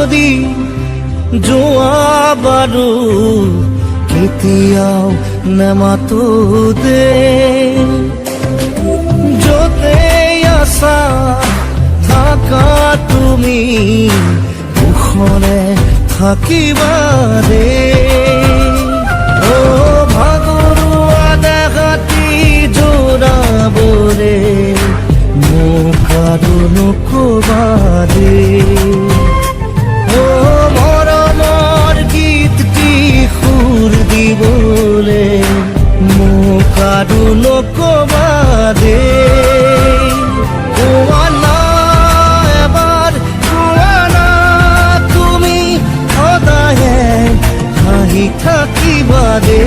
যদি যোৱা বাৰু কেতিয়াও নেমাতো দে য'তে আছা থাকা তুমি কুশলে থাকিবা দে ও ভাগৰুৱা দেহাতি জোৰাবৰে মোক আৰু নকবা দে ও মৰমৰ গীতটি সুৰ দিবলে মোক আৰু নকবা দে কোৱা না এবাৰ কোৱা না তুমি সদায়ে হাঁহি থাকিবা দে